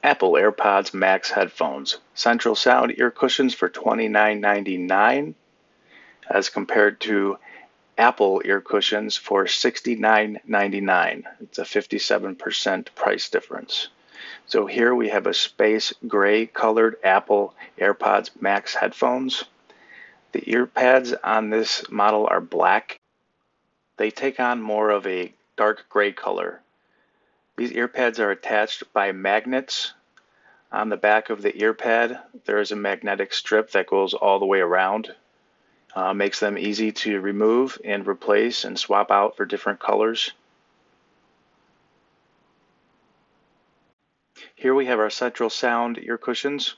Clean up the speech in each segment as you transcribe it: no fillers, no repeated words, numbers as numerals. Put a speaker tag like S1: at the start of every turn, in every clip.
S1: Apple AirPods Max headphones, CentralSound ear cushions for $29.99 as compared to Apple ear cushions for $69.99. It's a 57% price difference. So here we have a space gray colored Apple AirPods Max headphones. The ear pads on this model are black. They take on more of a dark gray color. These ear pads are attached by magnets. On the back of the ear pad, there is a magnetic strip that goes all the way around. Makes them easy to remove and replace and swap out for different colors. Here we have our CentralSound ear cushions.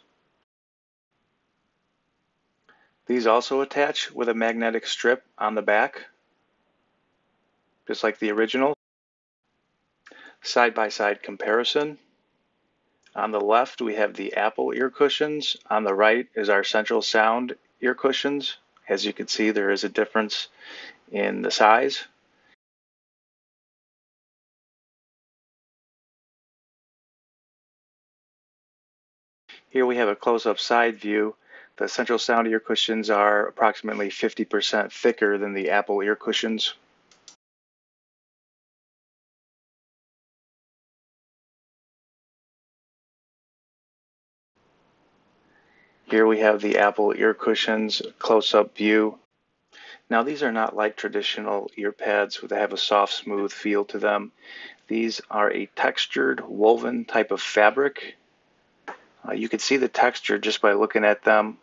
S1: These also attach with a magnetic strip on the back, just like the original. Side-by-side comparison. On the left, we have the Apple ear cushions. On the right is our CentralSound ear cushions. As you can see, there is a difference in the size. Here we have a close-up side view. The CentralSound ear cushions are approximately 50% thicker than the Apple ear cushions. Here we have the Apple ear cushions close-up view. Now these are not like traditional ear pads that have a soft, smooth feel to them. These are a textured, woven type of fabric. You can see the texture just by looking at them.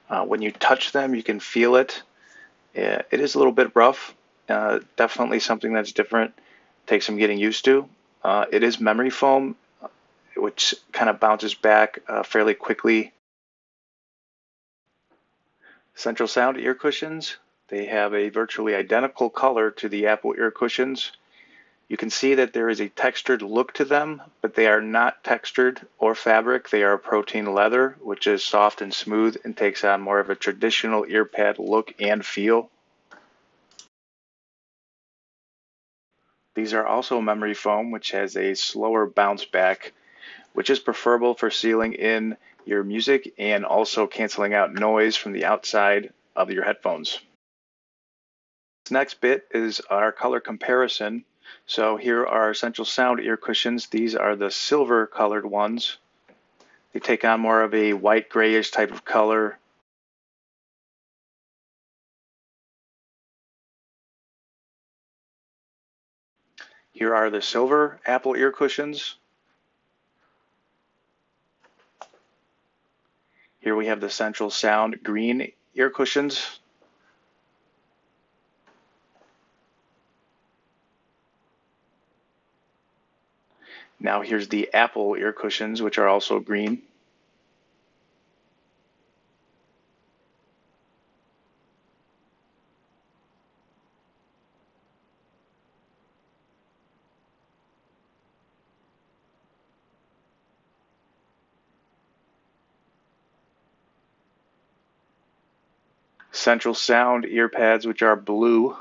S1: When you touch them, you can feel it. It is a little bit rough. Definitely something that's different. Takes some getting used to. It is memory foam, which kind of bounces back fairly quickly. CentralSound ear cushions. They have a virtually identical color to the Apple ear cushions. You can see that there is a textured look to them, but they are not textured or fabric. They are protein leather, which is soft and smooth and takes on more of a traditional ear pad look and feel. These are also memory foam, which has a slower bounce back, which is preferable for sealing in your music and also canceling out noise from the outside of your headphones. This next bit is our color comparison. So here are CentralSound ear cushions. These are the silver colored ones. They take on more of a white grayish type of color. Here are the silver Apple ear cushions. Here we have the CentralSound green ear cushions. Now here's the Apple ear cushions, which are also green. CentralSound ear pads, which are blue.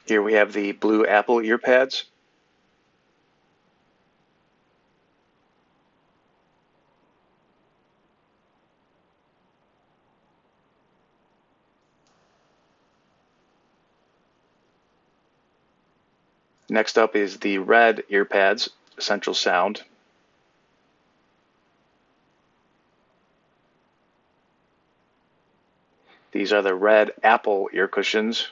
S1: Here we have the blue Apple ear pads. Next up is the red ear pads, CentralSound. These are the red Apple ear cushions.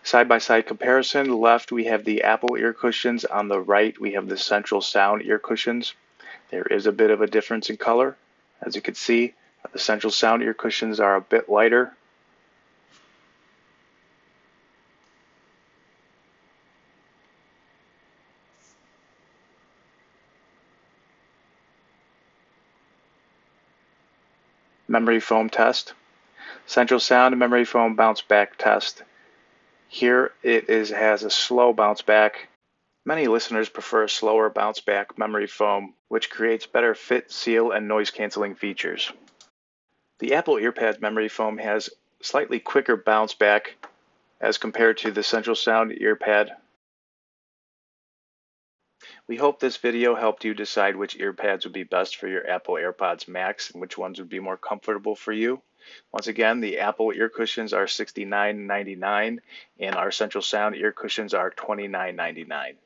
S1: Side-by-side comparison, left we have the Apple ear cushions, on the right we have the CentralSound ear cushions. There is a bit of a difference in color. As you can see, the CentralSound ear cushions are a bit lighter. Memory foam test. CentralSound memory foam bounce back test. Here it has a slow bounce back. Many listeners prefer a slower bounce back memory foam, which creates better fit, seal, and noise canceling features. The Apple EarPads memory foam has slightly quicker bounce back as compared to the CentralSound EarPad. We hope this video helped you decide which earpads would be best for your Apple AirPods Max and which ones would be more comfortable for you. Once again, the Apple ear cushions are $69.99 and our CentralSound ear cushions are $29.99.